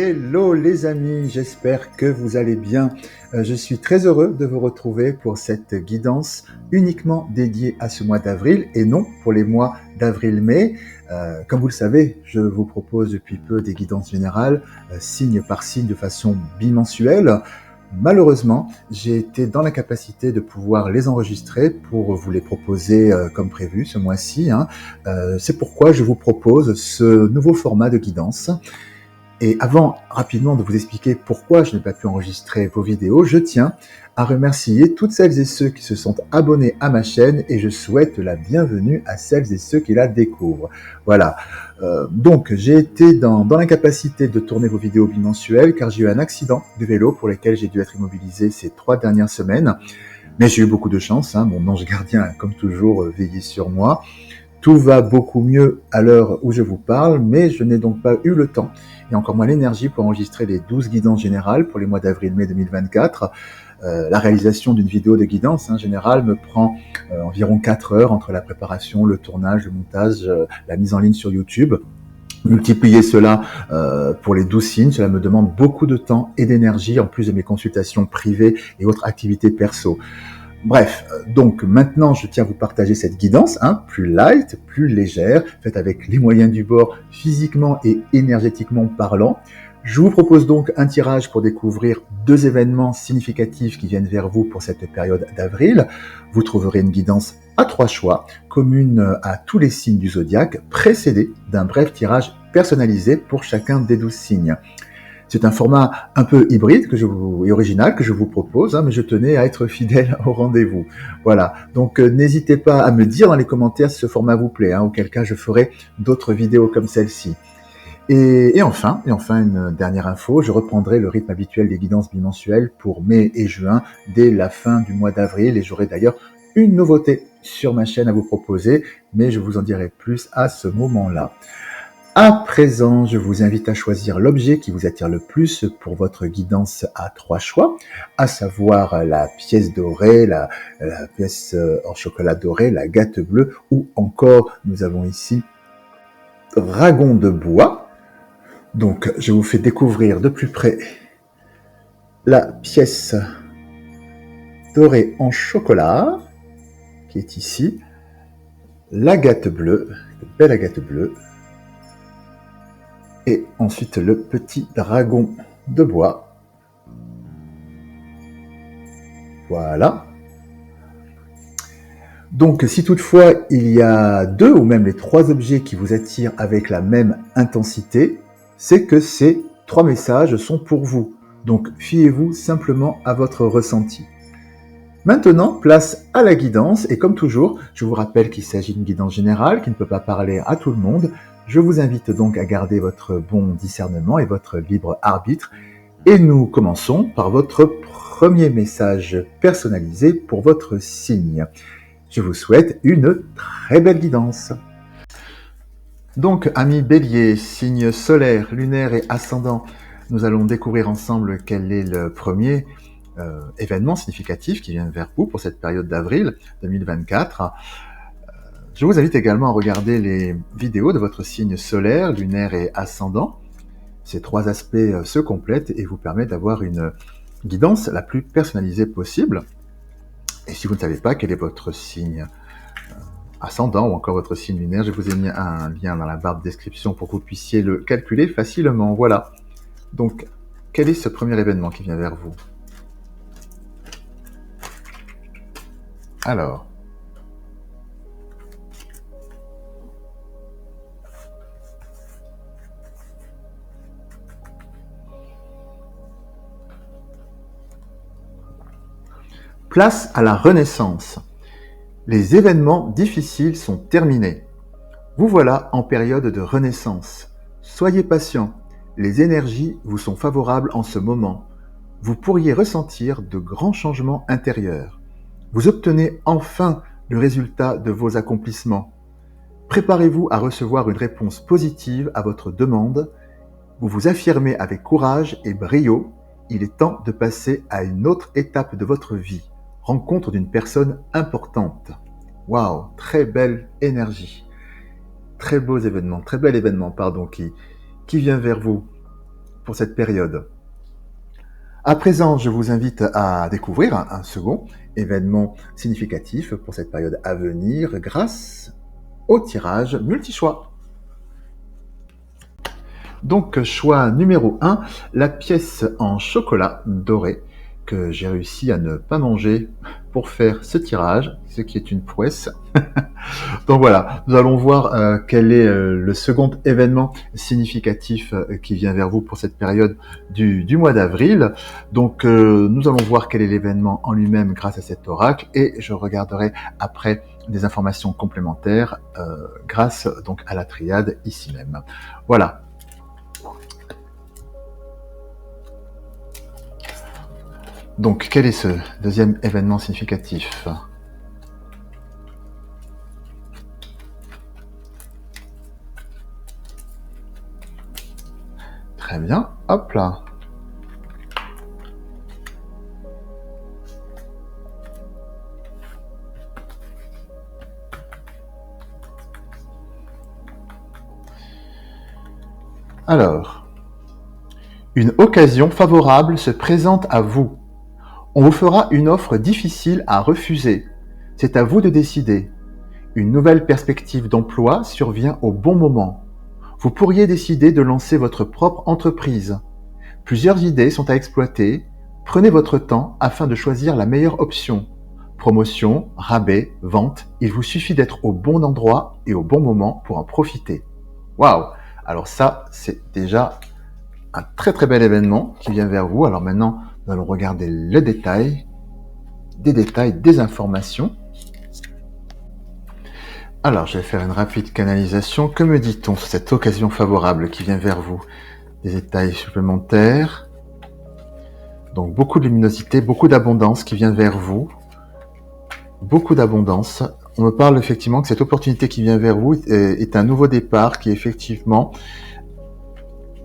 Hello les amis, j'espère que vous allez bien. Je suis très heureux de vous retrouver pour cette guidance uniquement dédiée à ce mois d'avril et non pour les mois d'avril-mai. Comme vous le savez, je vous propose depuis peu des guidances générales, signe par signe de façon bimensuelle. Malheureusement, j'ai été dans l'incapacité de pouvoir les enregistrer pour vous les proposer comme prévu ce mois-ci. C'est pourquoi je vous propose ce nouveau format de guidance. Et avant rapidement de vous expliquer pourquoi je n'ai pas pu enregistrer vos vidéos, je tiens à remercier toutes celles et ceux qui se sont abonnés à ma chaîne et je souhaite la bienvenue à celles et ceux qui la découvrent. Voilà. Donc, j'ai été dans l'incapacité de tourner vos vidéos bimensuelles car j'ai eu un accident de vélo pour lequel j'ai dû être immobilisé ces 3 dernières semaines. Mais j'ai eu beaucoup de chance, mon ange gardien a comme toujours veillé sur moi. Tout va beaucoup mieux à l'heure où je vous parle, mais je n'ai donc pas eu le temps et encore moins l'énergie pour enregistrer les 12 guidances générales pour les mois d'avril-mai 2024. La réalisation d'une vidéo de guidance générale me prend environ 4 heures entre la préparation, le tournage, le montage, la mise en ligne sur YouTube. Multiplier cela pour les 12 signes, cela me demande beaucoup de temps et d'énergie en plus de mes consultations privées et autres activités perso. Bref, donc maintenant je tiens à vous partager cette guidance, plus light, plus légère, faite avec les moyens du bord, physiquement et énergétiquement parlant. Je vous propose donc un tirage pour découvrir 2 événements significatifs qui viennent vers vous pour cette période d'avril. Vous trouverez une guidance à 3 choix, commune à tous les signes du zodiaque, précédée d'un bref tirage personnalisé pour chacun des 12 signes. C'est un format un peu hybride et original que je vous propose, mais je tenais à être fidèle au rendez-vous. Voilà, donc n'hésitez pas à me dire dans les commentaires si ce format vous plaît, auquel cas je ferai d'autres vidéos comme celle-ci. Et enfin, une dernière info, je reprendrai le rythme habituel des guidances bimensuelles pour mai et juin, dès la fin du mois d'avril, et j'aurai d'ailleurs une nouveauté sur ma chaîne à vous proposer, mais je vous en dirai plus à ce moment-là. À présent, je vous invite à choisir l'objet qui vous attire le plus pour votre guidance à 3 choix, à savoir la pièce dorée, la pièce en chocolat doré, la gâte bleue, ou encore, nous avons ici dragon de bois. Donc, je vous fais découvrir de plus près la pièce dorée en chocolat, qui est ici, la gâte bleue, une belle agate bleue, et ensuite le petit dragon de bois. Voilà. Donc si toutefois il y a 2 ou même les 3 objets qui vous attirent avec la même intensité, c'est que ces 3 messages sont pour vous. Donc fiez-vous simplement à votre ressenti. Maintenant, place à la guidance, et comme toujours, je vous rappelle qu'il s'agit d'une guidance générale qui ne peut pas parler à tout le monde. Je vous invite donc à garder votre bon discernement et votre libre arbitre. Et nous commençons par votre premier message personnalisé pour votre signe. Je vous souhaite une très belle guidance. Donc, amis Bélier, signe solaire, lunaire et ascendant, nous allons découvrir ensemble quel est le premier événement significatif qui vient vers vous pour cette période d'avril 2024. Je vous invite également à regarder les vidéos de votre signe solaire, lunaire et ascendant. Ces 3 aspects se complètent et vous permettent d'avoir une guidance la plus personnalisée possible. Et si vous ne savez pas quel est votre signe ascendant ou encore votre signe lunaire, je vous ai mis un lien dans la barre de description pour que vous puissiez le calculer facilement. Voilà. Donc, quel est ce premier événement qui vient vers vous ? Alors, place à la renaissance. Les événements difficiles sont terminés. Vous voilà en période de renaissance. Soyez patient, les énergies vous sont favorables en ce moment. Vous pourriez ressentir de grands changements intérieurs. Vous obtenez enfin le résultat de vos accomplissements. Préparez-vous à recevoir une réponse positive à votre demande. Vous vous affirmez avec courage et brio. Il est temps de passer à une autre étape de votre vie. Rencontre d'une personne importante. Waouh, très belle énergie. Très beau événement, très bel événement, qui vient vers vous. pour cette période. À présent, je vous invite à découvrir un second événement significatif pour cette période à venir grâce au tirage multi-choix. Donc, choix numéro 1, la pièce en chocolat doré que j'ai réussi à ne pas manger pour faire ce tirage, ce qui est une prouesse. Donc voilà, nous allons voir quel est le second événement significatif qui vient vers vous pour cette période du mois d'avril. Donc nous allons voir quel est l'événement en lui-même grâce à cet oracle et je regarderai après des informations complémentaires grâce donc à la triade ici même. Voilà. Donc quel est ce deuxième événement significatif ? Très bien, hop là. Alors, une occasion favorable se présente à vous. On vous fera une offre difficile à refuser. C'est à vous de décider. Une nouvelle perspective d'emploi survient au bon moment. Vous pourriez décider de lancer votre propre entreprise. Plusieurs idées sont à exploiter. Prenez votre temps afin de choisir la meilleure option. Promotion, rabais, vente, il vous suffit d'être au bon endroit et au bon moment pour en profiter. Waouh! Alors ça, c'est déjà un très très bel événement qui vient vers vous. Alors maintenant, nous allons regarder les détails, des informations. Alors, je vais faire une rapide canalisation. Que me dit-on sur cette occasion favorable qui vient vers vous? Des détails supplémentaires. Donc, beaucoup de luminosité, beaucoup d'abondance qui vient vers vous. Beaucoup d'abondance. On me parle effectivement que cette opportunité qui vient vers vous est un nouveau départ qui effectivement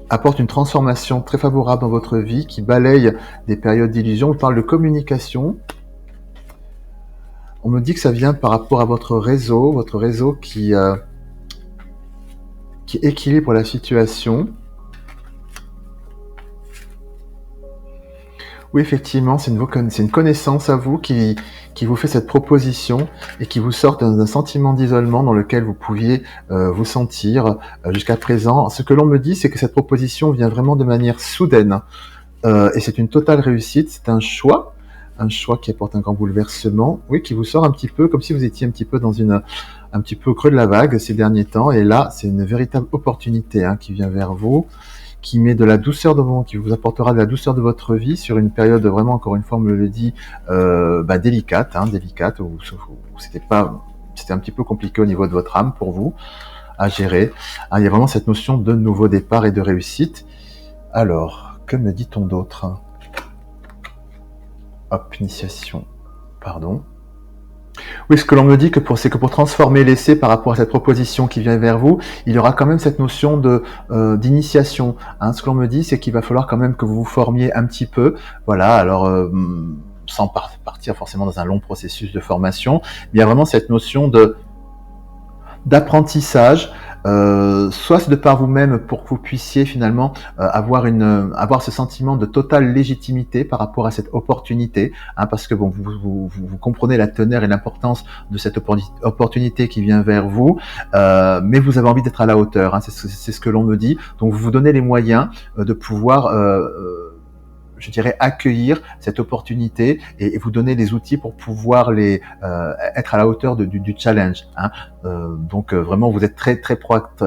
apporte une transformation très favorable dans votre vie, qui balaye des périodes d'illusion. On parle de communication. On me dit que ça vient par rapport à votre réseau qui équilibre la situation. Oui, effectivement, c'est une connaissance à vous qui vous fait cette proposition et qui vous sort d'un sentiment d'isolement dans lequel vous pouviez vous sentir jusqu'à présent. Ce que l'on me dit, c'est que cette proposition vient vraiment de manière soudaine et c'est une totale réussite. C'est un choix qui apporte un grand bouleversement, oui, qui vous sort un petit peu comme si vous étiez un petit peu un petit peu au creux de la vague ces derniers temps. Et là, c'est une véritable opportunité qui vient vers vous, qui met de la douceur qui vous apportera de la douceur de votre vie sur une période vraiment, encore une fois, on me le dit, délicate, où c'était un petit peu compliqué au niveau de votre âme pour vous à gérer. Il y a vraiment cette notion de nouveau départ et de réussite. Alors, que me dit-on d'autre? Hop, initiation, pardon. Oui, ce que l'on me dit c'est que pour transformer l'essai par rapport à cette proposition qui vient vers vous, il y aura quand même cette notion d'initiation. Ce que l'on me dit, c'est qu'il va falloir quand même que vous vous formiez un petit peu. Voilà, alors sans partir forcément dans un long processus de formation, mais il y a vraiment cette notion d'apprentissage, soit de par vous-même pour que vous puissiez finalement avoir ce sentiment de totale légitimité par rapport à cette opportunité, parce que bon, vous comprenez la teneur et l'importance de cette opportunité qui vient vers vous, mais vous avez envie d'être à la hauteur, c'est ce que l'on me dit, donc vous vous donnez les moyens de pouvoir je dirais accueillir cette opportunité et vous donner les outils pour pouvoir être à la hauteur du challenge. Donc vraiment vous êtes très très proactif,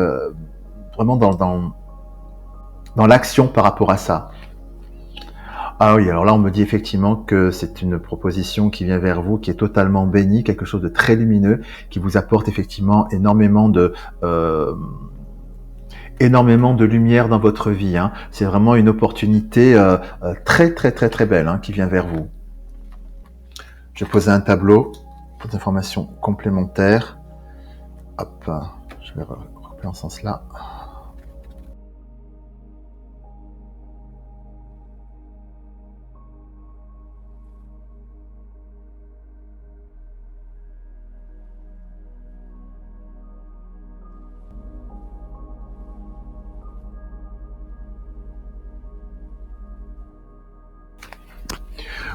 vraiment dans l'action par rapport à ça. Ah oui, alors là on me dit effectivement que c'est une proposition qui vient vers vous, qui est totalement bénie, quelque chose de très lumineux, qui vous apporte effectivement énormément de lumière dans votre vie. C'est vraiment une opportunité très très très très belle qui vient vers vous. Je vais poser un tableau pour des informations complémentaires. Hop, je vais recouper en ce sens-là.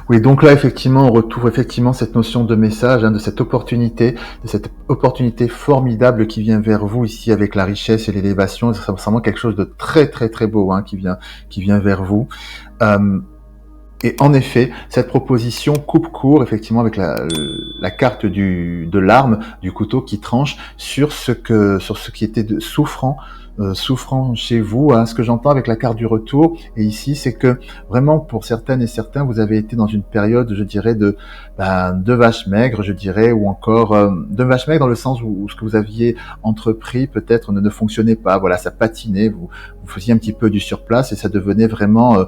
Oui, donc là, effectivement, on retrouve effectivement cette notion de message, de cette opportunité formidable qui vient vers vous ici avec la richesse et l'élévation. C'est vraiment quelque chose de très, très, très beau qui vient vers vous. Euh, Et en effet, cette proposition coupe court effectivement avec la carte de l'arme, du couteau qui tranche sur ce qui était souffrant chez vous. Hein. Ce que j'entends avec la carte du retour et ici, c'est que vraiment pour certaines et certains, vous avez été dans une période, je dirais, de vache maigre, je dirais, ou encore de vache maigre dans le sens où ce que vous aviez entrepris peut-être ne fonctionnait pas. Voilà, ça patinait, vous faisiez un petit peu du surplace et ça devenait vraiment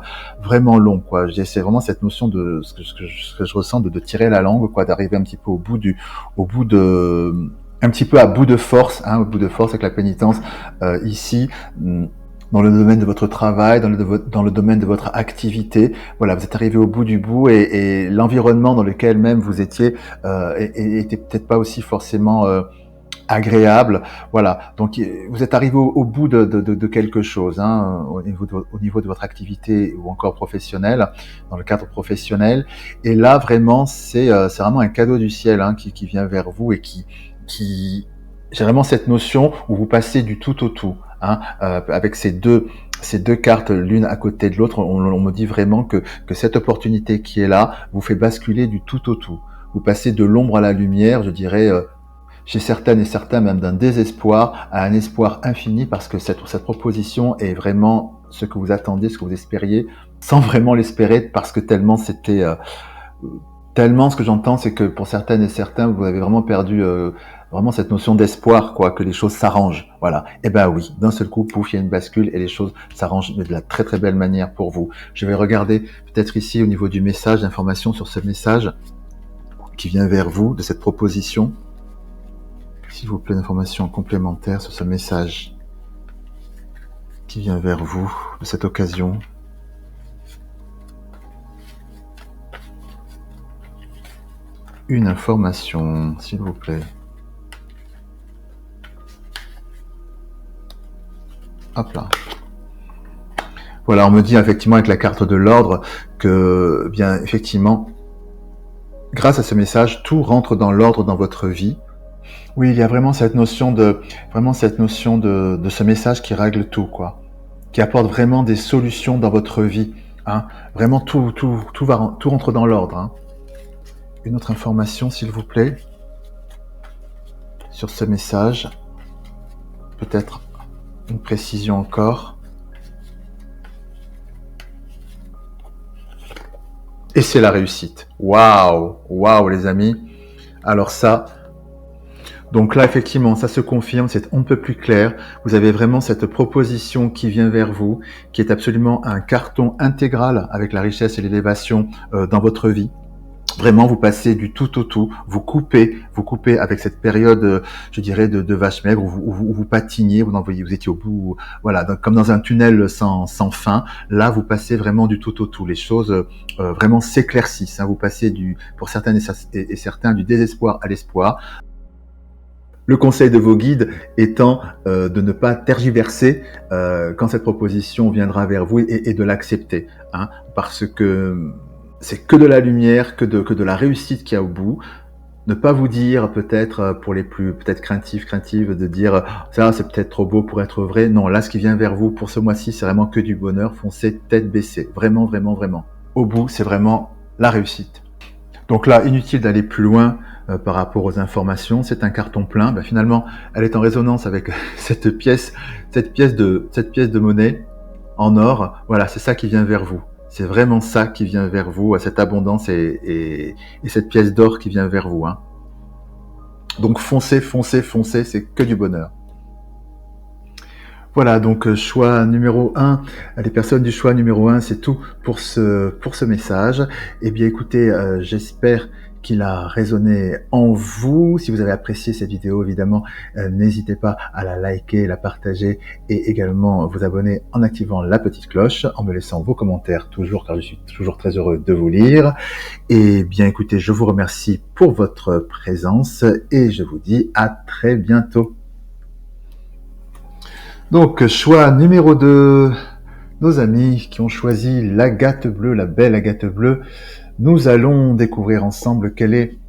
long, quoi. C'est vraiment cette notion de ce que je ressens de tirer la langue, quoi, d'arriver un petit peu un petit peu à bout de force, au bout de force avec la pénitence ici. Dans le domaine de votre travail, dans le domaine de votre activité, voilà, vous êtes arrivé au bout du bout et l'environnement dans lequel même vous étiez était peut-être pas aussi forcément agréable, voilà. Donc vous êtes arrivé au bout de quelque chose, au niveau de votre activité ou encore professionnelle, dans le cadre professionnel. Et là vraiment, c'est vraiment un cadeau du ciel qui vient vers vous et qui j'ai vraiment cette notion où vous passez du tout au tout, avec ces deux cartes l'une à côté de l'autre. On me dit vraiment que cette opportunité qui est là vous fait basculer du tout au tout. Vous passez de l'ombre à la lumière, je dirais. Chez certaines et certains, même d'un désespoir à un espoir infini, parce que cette proposition est vraiment ce que vous attendiez, ce que vous espériez, sans vraiment l'espérer, parce que tellement c'était... tellement, ce que j'entends, c'est que pour certaines et certains, vous avez vraiment perdu vraiment cette notion d'espoir, quoi, que les choses s'arrangent. Voilà. Et ben oui, d'un seul coup, pouf, il y a une bascule et les choses s'arrangent de la très très belle manière pour vous. Je vais regarder peut-être ici au niveau du message, d'information sur ce message qui vient vers vous, de cette proposition. S'il vous plaît, d'informations complémentaires sur ce message qui vient vers vous de cette occasion. Une information, s'il vous plaît. Hop là. Voilà, on me dit effectivement avec la carte de l'ordre que, bien, effectivement, grâce à ce message, tout rentre dans l'ordre dans votre vie. Oui, il y a vraiment cette notion de ce message qui règle tout, quoi, qui apporte vraiment des solutions dans votre vie. Vraiment, tout rentre dans l'ordre. Une autre information, s'il vous plaît, sur ce message. Peut-être une précision encore. Et c'est la réussite. Waouh, les amis. Alors ça... Donc là, effectivement, ça se confirme, c'est on ne peut plus clair. Vous avez vraiment cette proposition qui vient vers vous, qui est absolument un carton intégral avec la richesse et l'élévation dans votre vie. Vraiment, vous passez du tout au tout, vous coupez avec cette période, je dirais, de vache maigre où vous patiniez, vous étiez au bout, voilà, donc, comme dans un tunnel sans fin. Là, vous passez vraiment du tout au tout. Les choses vraiment s'éclaircissent. Vous passez pour certaines et certains, du désespoir à l'espoir. Le conseil de vos guides étant de ne pas tergiverser quand cette proposition viendra vers vous et de l'accepter, parce que c'est que de la lumière, que de la réussite qu'il y a au bout. Ne pas vous dire peut-être pour les plus peut-être craintives de dire ça c'est peut-être trop beau pour être vrai. Non, là ce qui vient vers vous pour ce mois-ci c'est vraiment que du bonheur. Foncez tête baissée, vraiment. Au bout c'est vraiment la réussite. Donc là inutile d'aller plus loin. Par rapport aux informations, c'est un carton plein. Finalement, elle est en résonance avec cette pièce de monnaie en or. Voilà, c'est ça qui vient vers vous. C'est vraiment ça qui vient vers vous, cette abondance et cette pièce d'or qui vient vers vous. Donc foncez, c'est que du bonheur. Voilà, donc choix numéro 1, les personnes du choix numéro 1, c'est tout pour ce message. Eh bien écoutez, j'espère qu'il a résonné en vous. Si vous avez apprécié cette vidéo, évidemment, n'hésitez pas à la liker, la partager et également vous abonner en activant la petite cloche, en me laissant vos commentaires toujours, car je suis toujours très heureux de vous lire. Et bien écoutez, je vous remercie pour votre présence et je vous dis à très bientôt. Donc, choix numéro 2, nos amis qui ont choisi l'agate bleue, la belle agate bleue. Nous allons découvrir ensemble quel est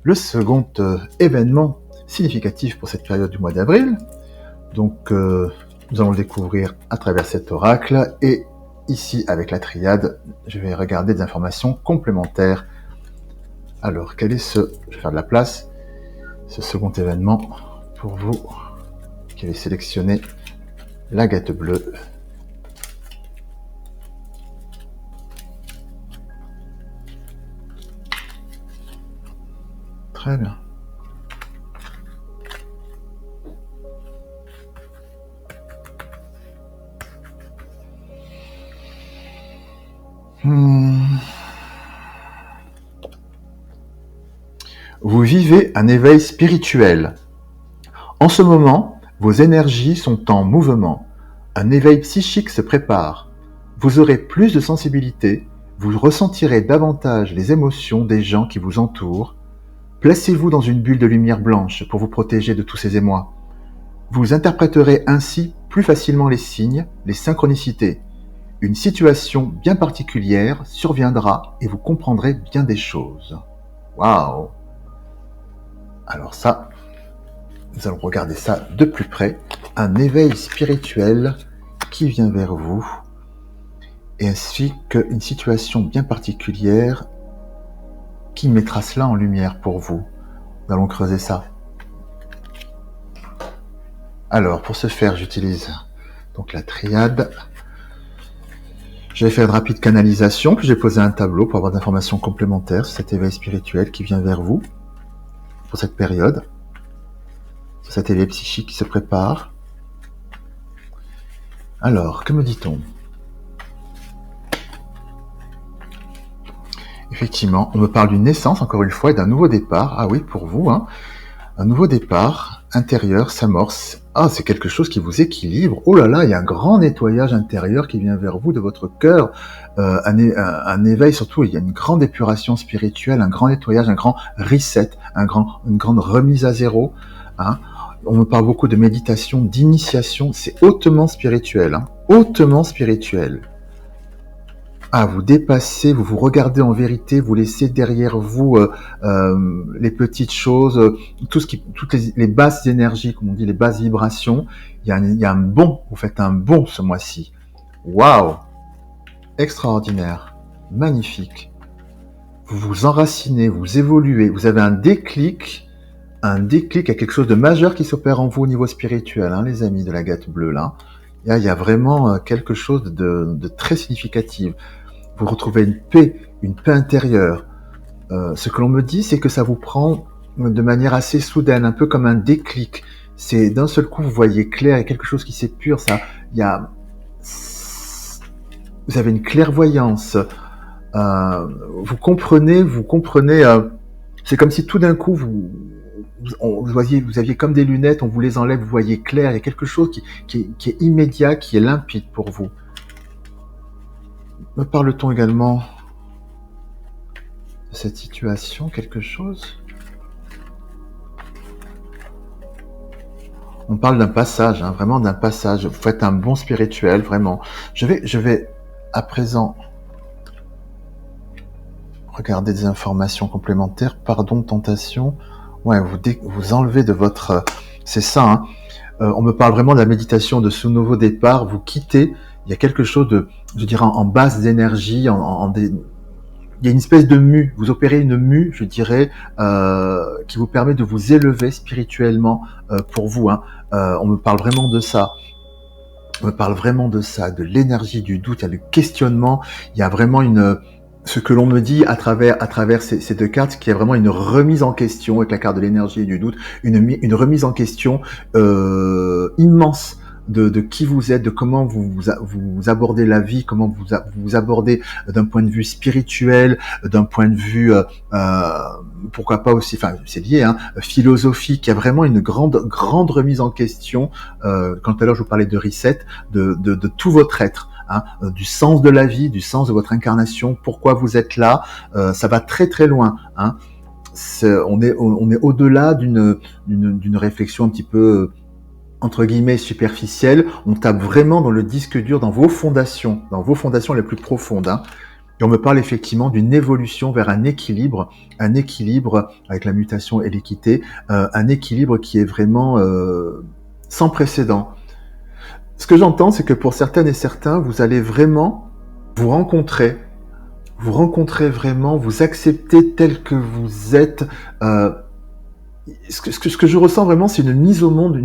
le second événement significatif pour cette période du mois d'avril. Donc, nous allons le découvrir à travers cet oracle. Et ici, avec la triade, je vais regarder des informations complémentaires. Alors, quel est je vais faire de la place, ce second événement pour vous, qui avez sélectionné l'agate bleue. Très bien. Vous vivez un éveil spirituel. En ce moment, vos énergies sont en mouvement. Un éveil psychique se prépare. Vous aurez plus de sensibilité, vous ressentirez davantage les émotions des gens qui vous entourent. Placez-vous dans une bulle de lumière blanche pour vous protéger de tous ces émois. Vous interpréterez ainsi plus facilement les signes, les synchronicités. Une situation bien particulière surviendra et vous comprendrez bien des choses. Waouh! Alors ça, nous allons regarder ça de plus près. Un éveil spirituel qui vient vers vous, et ainsi qu'une situation bien particulière qui mettra cela en lumière pour vous. Nous allons creuser ça. Alors, pour ce faire, j'utilise donc la triade. Je vais faire une rapide canalisation, puis j'ai posé un tableau pour avoir des informations complémentaires sur cet éveil spirituel qui vient vers vous pour cette période, sur cet éveil psychique qui se prépare. Alors, que me dit-on? Effectivement, on me parle d'une naissance, encore une fois, et d'un nouveau départ. Ah oui, pour vous, hein, un nouveau départ intérieur s'amorce. Ah, c'est quelque chose qui vous équilibre. Oh là là, il y a un grand nettoyage intérieur qui vient vers vous, de votre cœur. Un éveil, surtout, il y a une grande épuration spirituelle, un grand nettoyage, un grand reset, une grande remise à zéro. Hein. On me parle beaucoup de méditation, d'initiation. C'est hautement spirituel. Hein, hautement spirituel. Ah, vous dépassez, vous vous regardez en vérité, vous laissez derrière vous les petites choses, toutes les basses énergies, comme on dit, les basses vibrations. Il y a un bond, vous faites un bond ce mois-ci. Waouh! Extraordinaire, magnifique. Vous vous enracinez, vous évoluez, vous avez un déclic à quelque chose de majeur qui s'opère en vous au niveau spirituel, hein, les amis de l'agate bleue, là. Il y a vraiment quelque chose de très significatif. Vous retrouvez une paix intérieure. Ce que l'on me dit, c'est que ça vous prend de manière assez soudaine, un peu comme un déclic. C'est d'un seul coup, vous voyez clair, il y a quelque chose qui s'épure. Vous avez une clairvoyance. Vous comprenez. C'est comme si tout d'un coup, vous aviez comme des lunettes, on vous les enlève, vous voyez clair. Il y a quelque chose qui est immédiat, qui est limpide pour vous. Me parle-t-on également de cette situation, quelque chose? On parle d'un passage, hein, vraiment d'un passage. Vous faites un bond spirituel, vraiment. Je vais à présent regarder des informations complémentaires. Pardon, tentation. Ouais, vous enlevez de votre... C'est ça, hein. On me parle vraiment de la méditation, de ce nouveau départ. Vous quittez. Il y a quelque chose de, je dirais, en basse d'énergie, il y a une espèce de mue. Vous opérez une mue, je dirais, qui vous permet de vous élever spirituellement pour vous. Hein. On me parle vraiment de ça. On me parle vraiment de ça, de l'énergie du doute, il y a le questionnement. Il y a vraiment ce que l'on me dit à travers ces deux cartes, qu'il y a vraiment une remise en question avec la carte de l'énergie et du doute, une remise en question immense. De qui vous êtes, de comment vous abordez la vie, comment vous abordez d'un point de vue spirituel, d'un point de vue, pourquoi pas aussi, enfin c'est lié, hein, philosophique. Il y a vraiment une grande remise en question. Quand tout à l'heure je vous parlais de reset, de tout votre être. Hein, du sens de la vie, du sens de votre incarnation, pourquoi vous êtes là, ça va très très loin. Hein. On est au-delà d'une réflexion un petit peu entre guillemets superficielle. On tape vraiment dans le disque dur, dans vos fondations les plus profondes. Hein. Et on me parle effectivement d'une évolution vers un équilibre avec la mutation et l'équité, un équilibre qui est vraiment sans précédent. Ce que j'entends, c'est que pour certaines et certains, vous allez vraiment vous rencontrer vraiment, vous accepter tel que vous êtes. Ce que je ressens vraiment, c'est une mise au monde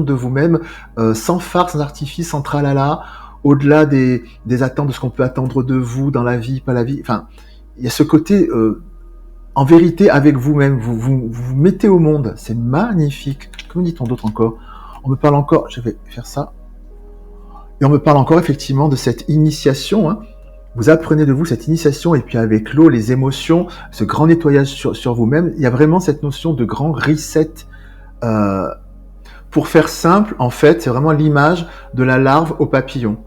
de vous-même, sans farce, sans artifice, sans tralala, au-delà des attentes de ce qu'on peut attendre de vous dans la vie, pas la vie. Enfin, il y a ce côté, en vérité, avec vous-même, vous mettez au monde. C'est magnifique. Comment dit-on d'autre encore? On me parle encore, je vais faire ça. Et on me parle encore effectivement de cette initiation, hein. Vous apprenez de vous cette initiation et puis avec l'eau, les émotions, ce grand nettoyage sur vous-même, il y a vraiment cette notion de grand reset. Euh, pour faire simple, en fait, c'est vraiment l'image de la larve au papillon.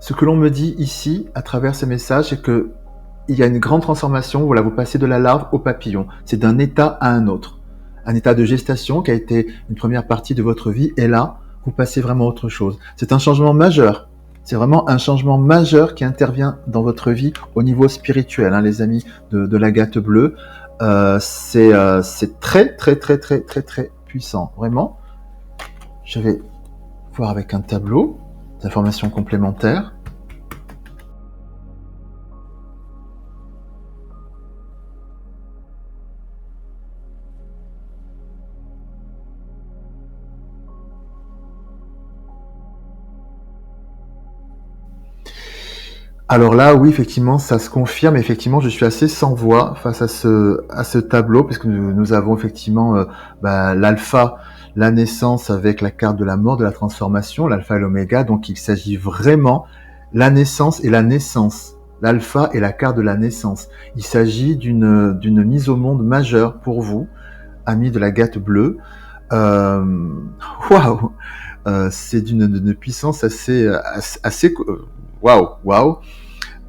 Ce que l'on me dit ici, à travers ces messages, c'est que il y a une grande transformation. Voilà, vous passez de la larve au papillon. C'est d'un état à un autre. Un état de gestation qui a été une première partie de votre vie, et là, vous passez vraiment à autre chose. C'est un changement majeur. C'est vraiment un changement majeur qui intervient dans votre vie au niveau spirituel, hein, les amis de l'Agate bleue. C'est très, très, très, très, très, très puissant. Vraiment. Je vais voir avec un tableau d'informations complémentaires. Alors là, oui, effectivement, ça se confirme. Effectivement, je suis assez sans voix face à ce tableau, puisque nous avons effectivement l'alpha, la naissance avec la carte de la mort, de la transformation, l'alpha et l'oméga. Donc, il s'agit vraiment la naissance et la naissance. L'alpha et la carte de la naissance. Il s'agit d'une mise au monde majeure pour vous, amis de l'Agate bleue. Waouh, c'est d'une puissance assez waouh.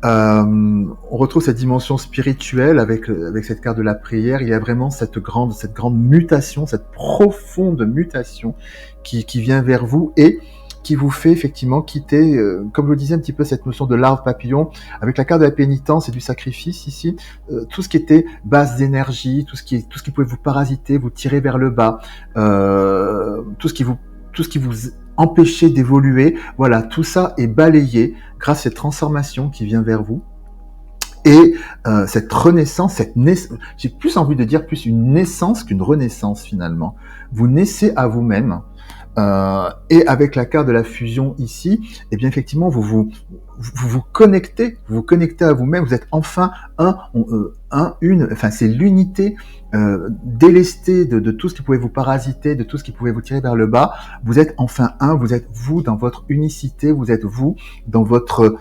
On retrouve cette dimension spirituelle avec cette carte de la prière. Il y a vraiment cette grande mutation, cette profonde mutation qui vient vers vous et qui vous fait effectivement quitter, comme je le disais un petit peu, cette notion de larve papillon, avec la carte de la pénitence et du sacrifice ici, tout ce qui était base d'énergie, tout ce qui pouvait vous parasiter, vous tirer vers le bas, tout ce qui vous empêchait d'évoluer, voilà, tout ça est balayé grâce à cette transformation qui vient vers vous. Et cette renaissance, j'ai plus envie de dire plus une naissance qu'une renaissance finalement. Vous naissez à vous-même, et avec la carte de la fusion ici, eh bien effectivement vous connectez à vous-même. Vous êtes enfin enfin c'est l'unité, délestée de tout ce qui pouvait vous parasiter, de tout ce qui pouvait vous tirer vers le bas. Vous êtes enfin un. Vous êtes vous dans votre unicité. Vous êtes vous dans votre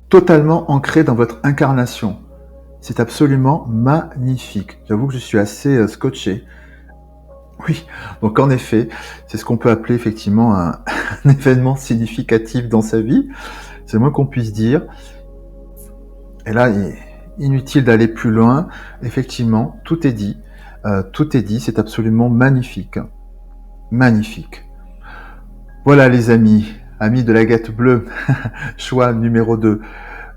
totalement ancré dans votre incarnation. C'est absolument magnifique. J'avoue que je suis assez scotché. Oui, donc en effet, c'est ce qu'on peut appeler effectivement un événement significatif dans sa vie. C'est le moins qu'on puisse dire. Et là, inutile d'aller plus loin. Effectivement, tout est dit. C'est absolument magnifique. Magnifique. Voilà les amis de l'Agate bleue, choix numéro 2.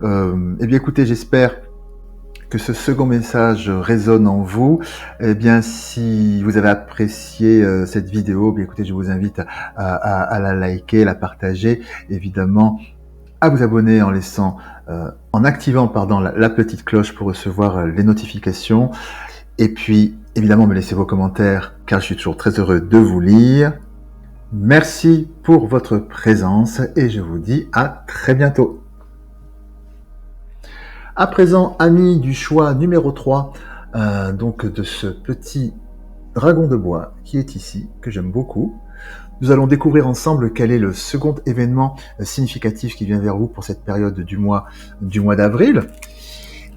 Eh bien écoutez, j'espère que ce second message résonne en vous. Eh bien, si vous avez apprécié cette vidéo, bien écoutez, je vous invite à la liker, la partager, évidemment, à vous abonner en activant la petite cloche pour recevoir les notifications. Et puis, évidemment, me laissez vos commentaires, car je suis toujours très heureux de vous lire. Merci pour votre présence et je vous dis à très bientôt. À présent, amis du choix numéro 3, donc de ce petit dragon de bois qui est ici, que j'aime beaucoup. Nous allons découvrir ensemble quel est le second événement significatif qui vient vers vous pour cette période du mois d'avril.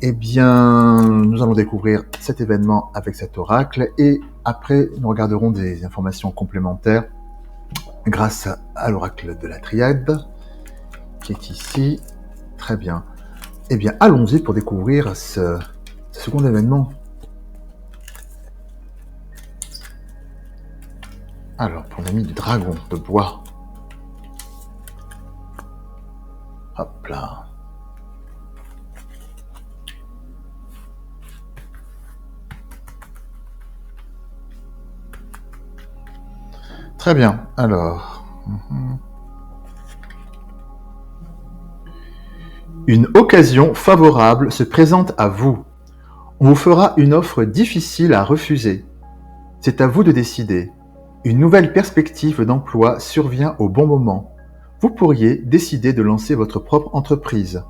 Eh bien, nous allons découvrir cet événement avec cet oracle et après, nous regarderons des informations complémentaires grâce à l'oracle de la triade qui est ici. Très bien. Eh bien, allons-y pour découvrir ce second événement. Alors, pour l'ami du dragon de bois. Hop là. Très bien. Alors, une occasion favorable se présente à vous. On vous fera une offre difficile à refuser. C'est à vous de décider. Une nouvelle perspective d'emploi survient au bon moment. Vous pourriez décider de lancer votre propre entreprise.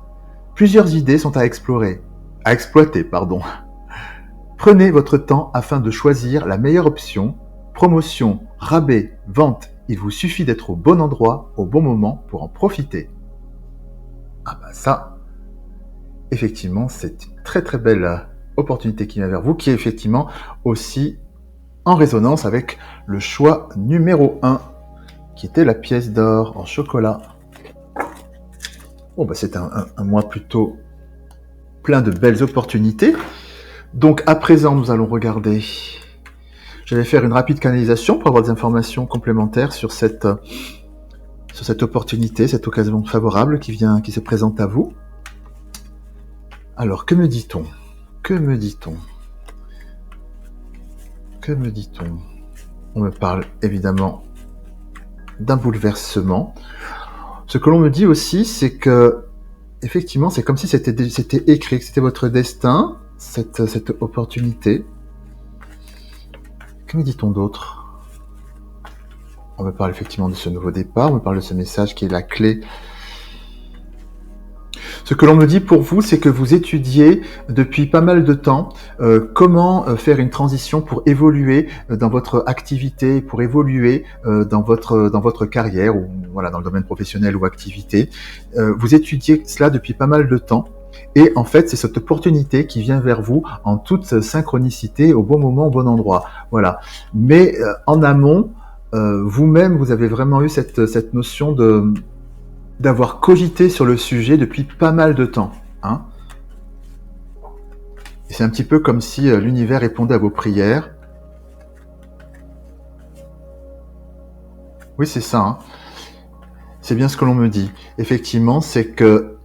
Plusieurs idées sont à exploiter, pardon. Prenez votre temps afin de choisir la meilleure option. Promotion, rabais, vente, il vous suffit d'être au bon endroit, au bon moment pour en profiter. Ah bah ça, effectivement, c'est une très très belle opportunité qui vient vers vous, qui est effectivement aussi en résonance avec le choix numéro 1, qui était la pièce d'or en chocolat. Bon, bah c'est un mois plutôt plein de belles opportunités. Donc à présent, nous allons regarder. Je vais faire une rapide canalisation pour avoir des informations complémentaires sur cette opportunité, cette occasion favorable qui se présente à vous. Alors, que me dit-on? Que me dit-on? Que me dit-on? On me parle évidemment d'un bouleversement. Ce que l'on me dit aussi, c'est que, effectivement, c'est comme si c'était écrit, que c'était votre destin, cette opportunité. Que me dit-on d'autre? On me parle effectivement de ce nouveau départ, on me parle de ce message qui est la clé. Ce que l'on me dit pour vous, c'est que vous étudiez depuis pas mal de temps comment faire une transition pour évoluer dans votre activité, pour évoluer dans votre carrière, ou voilà, dans le domaine professionnel ou activité. Vous étudiez cela depuis pas mal de temps. Et en fait, c'est cette opportunité qui vient vers vous en toute synchronicité, au bon moment, au bon endroit. Voilà. Mais en amont, vous-même, vous avez vraiment eu cette notion d'avoir cogité sur le sujet depuis pas mal de temps. Hein. Et c'est un petit peu comme si l'univers répondait à vos prières. Oui, c'est ça. Hein. C'est bien ce que l'on me dit. Effectivement, c'est que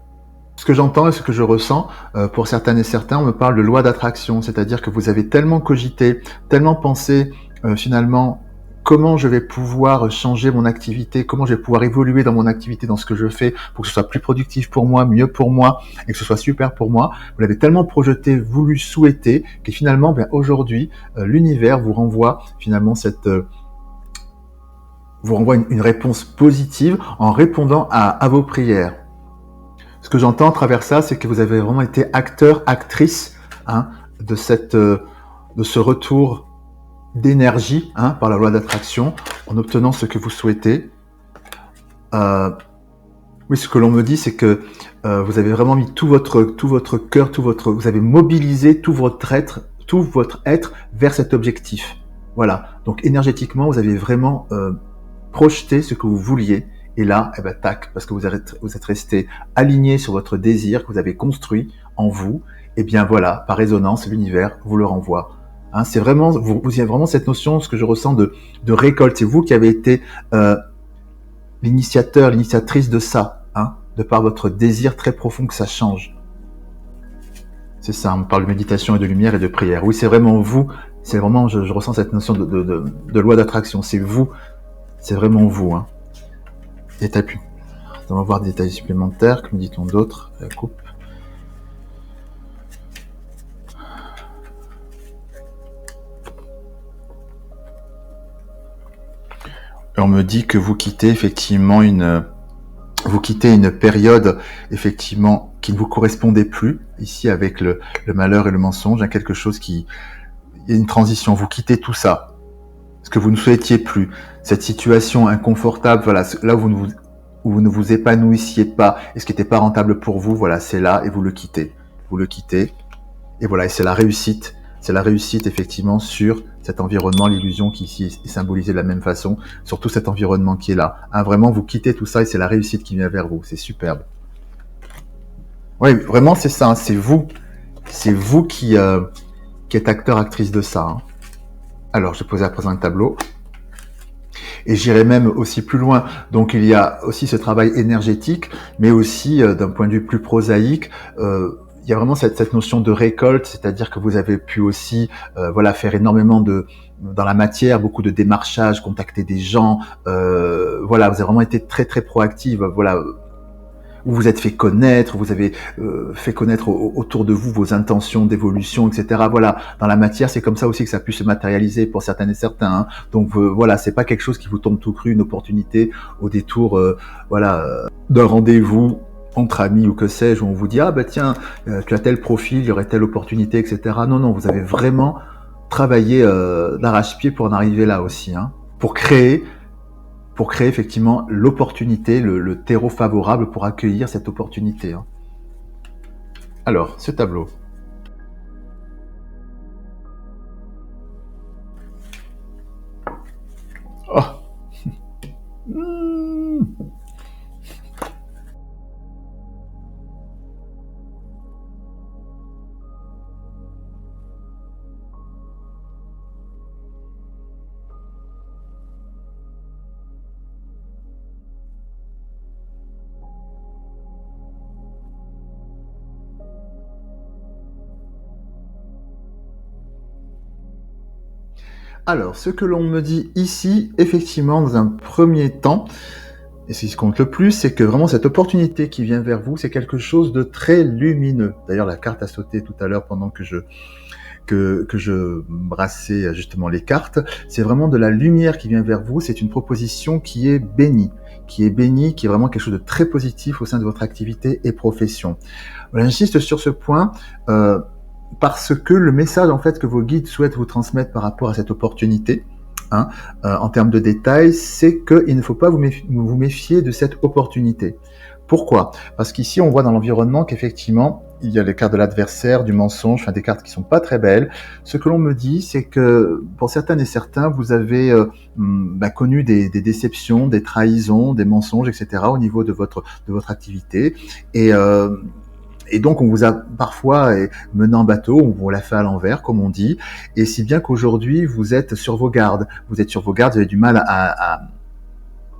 ce que j'entends et ce que je ressens, pour certaines et certains, on me parle de loi d'attraction, c'est-à-dire que vous avez tellement cogité, tellement pensé, finalement, comment je vais pouvoir changer mon activité, comment je vais pouvoir évoluer dans mon activité, dans ce que je fais, pour que ce soit plus productif pour moi, mieux pour moi, et que ce soit super pour moi. Vous l'avez tellement projeté, voulu, souhaité, que finalement, bien, aujourd'hui, l'univers vous renvoie finalement une réponse positive en répondant à vos prières. Ce que j'entends à travers ça, c'est que vous avez vraiment été acteur, actrice de ce retour d'énergie par la loi d'attraction, en obtenant ce que vous souhaitez. Oui, ce que l'on me dit, c'est que vous avez vraiment mis tout votre cœur, vous avez mobilisé tout votre être vers cet objectif. Voilà. Donc énergétiquement, vous avez vraiment projeté ce que vous vouliez. Et là, tac, parce que vous êtes resté aligné sur votre désir que vous avez construit en vous, et bien voilà, par résonance, l'univers vous le renvoie. Hein, c'est vraiment, vous avez vraiment cette notion, ce que je ressens de récolte. C'est vous qui avez été l'initiateur, l'initiatrice de ça, de par votre désir très profond que ça change. C'est ça, on parle de méditation et de lumière et de prière. Oui, c'est vraiment vous, c'est vraiment, je ressens cette notion de loi d'attraction. C'est vous, c'est vraiment vous. Détail. On va voir des détails supplémentaires, que me dit-on d'autre? La coupe. On me dit que vous quittez effectivement une période effectivement qui ne vous correspondait plus, ici avec le malheur et le mensonge, quelque chose il y a une transition, vous quittez tout ça, ce que vous ne souhaitiez plus, cette situation inconfortable, voilà, là où vous ne vous épanouissiez pas, et ce qui n'était pas rentable pour vous, voilà, c'est là, et vous le quittez, et voilà, et c'est la réussite effectivement sur cet environnement, l'illusion qui ici est symbolisée de la même façon, sur tout cet environnement qui est là. Vraiment, vous quittez tout ça et c'est la réussite qui vient vers vous, c'est superbe. Oui, vraiment, c'est ça, c'est vous qui êtes acteur, actrice de ça. Alors, je vais poser à présent un tableau. Et j'irai même aussi plus loin. Donc, il y a aussi ce travail énergétique, mais aussi, d'un point de vue plus prosaïque, il y a vraiment cette notion de récolte, c'est-à-dire que vous avez pu aussi voilà, faire énormément dans la matière, beaucoup de démarchage, contacter des gens, voilà, vous avez vraiment été très très proactive, voilà, vous vous êtes fait connaître, vous avez fait connaître autour de vous vos intentions d'évolution, etc. Voilà, dans la matière, c'est comme ça aussi que ça a pu se matérialiser pour certaines et certains. Hein. Donc voilà, c'est pas quelque chose qui vous tombe tout cru, une opportunité au détour, voilà, d'un rendez-vous entre amis ou que sais-je, où on vous dit ah bah tiens, tu as tel profil, il y aurait telle opportunité, etc. Non, non, vous avez vraiment travaillé d'arrache-pied pour en arriver là aussi, hein, pour créer effectivement l'opportunité, le terreau favorable pour accueillir cette opportunité. Hein. Alors, ce tableau. Oh. Alors, ce que l'on me dit ici, effectivement, dans un premier temps, et c'est ce qui compte le plus, c'est que vraiment cette opportunité qui vient vers vous, c'est quelque chose de très lumineux. D'ailleurs, la carte a sauté tout à l'heure pendant que je brassais justement les cartes. C'est vraiment de la lumière qui vient vers vous. C'est une proposition qui est bénie, qui est vraiment quelque chose de très positif au sein de votre activité et profession. Voilà, j'insiste sur ce point. Parce que le message en fait que vos guides souhaitent vous transmettre par rapport à cette opportunité, hein, en termes de détails, c'est qu'il ne faut pas vous méfier de cette opportunité. Pourquoi ? Parce qu'ici on voit dans l'environnement qu'effectivement il y a les cartes de l'adversaire, du mensonge, enfin des cartes qui sont pas très belles. Ce que l'on me dit, c'est que pour certaines et certains, vous avez connu des déceptions, des trahisons, des mensonges, etc. au niveau de votre activité et donc, on vous a parfois mené en bateau, on vous l'a fait à l'envers, comme on dit, et si bien qu'aujourd'hui, vous êtes sur vos gardes. Vous êtes sur vos gardes, vous avez du mal à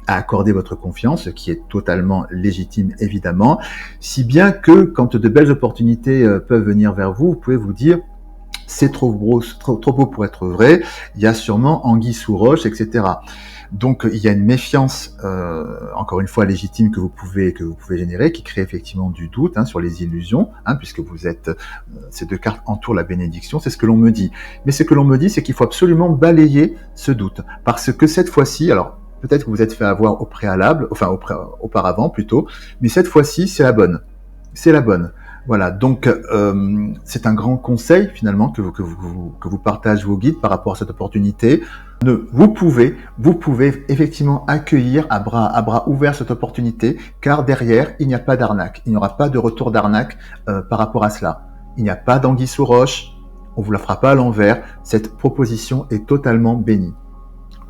accorder votre confiance, ce qui est totalement légitime, évidemment, si bien que quand de belles opportunités peuvent venir vers vous, vous pouvez vous dire c'est trop beau pour être vrai, il y a sûrement anguille sous roche, etc. Donc il y a une méfiance, encore une fois légitime que vous pouvez générer, qui crée effectivement du doute sur les illusions, puisque vous êtes, ces deux cartes entourent la bénédiction, c'est ce que l'on me dit. Mais ce que l'on me dit, c'est qu'il faut absolument balayer ce doute, parce que cette fois-ci, alors peut-être que vous êtes fait avoir au préalable, auparavant plutôt, mais cette fois-ci c'est la bonne, Voilà, donc c'est un grand conseil finalement que vous partagez vos guides par rapport à cette opportunité. Vous pouvez effectivement accueillir à bras ouverts cette opportunité, car derrière il n'y a pas d'arnaque, il n'y aura pas de retour d'arnaque par rapport à cela. Il n'y a pas d'anguille sous roche, on vous la fera pas à l'envers. Cette proposition est totalement bénie.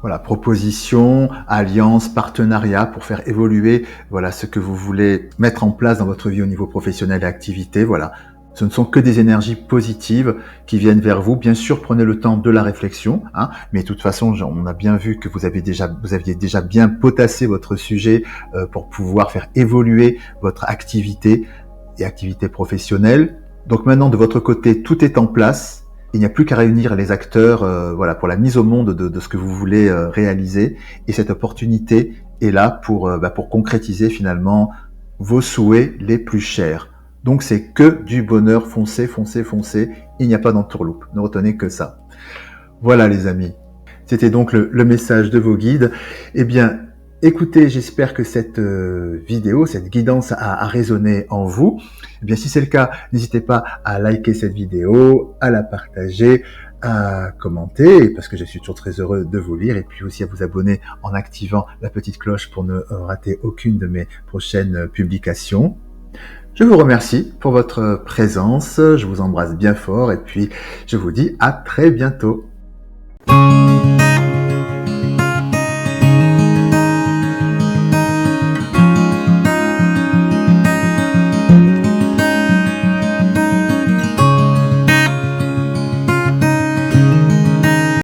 Voilà, proposition, alliance, partenariat pour faire évoluer voilà ce que vous voulez mettre en place dans votre vie au niveau professionnel et activité. Voilà, ce ne sont que des énergies positives qui viennent vers vous. Bien sûr, prenez le temps de la réflexion, mais de toute façon, on a bien vu que vous aviez déjà bien potassé votre sujet pour pouvoir faire évoluer votre activité et activité professionnelle. Donc maintenant, de votre côté, tout est en place. Il n'y a plus qu'à réunir les acteurs voilà, pour la mise au monde de ce que vous voulez réaliser. Et cette opportunité est là pour concrétiser finalement vos souhaits les plus chers. Donc c'est que du bonheur, foncez. Il n'y a pas d'entourloupe. Ne retenez que ça. Voilà les amis. C'était donc le message de vos guides. Eh bien, écoutez, j'espère que cette vidéo, cette guidance a résonné en vous. Eh bien, si c'est le cas, n'hésitez pas à liker cette vidéo, à la partager, à commenter, parce que je suis toujours très heureux de vous lire, et puis aussi à vous abonner en activant la petite cloche pour ne rater aucune de mes prochaines publications. Je vous remercie pour votre présence, je vous embrasse bien fort, et puis je vous dis à très bientôt.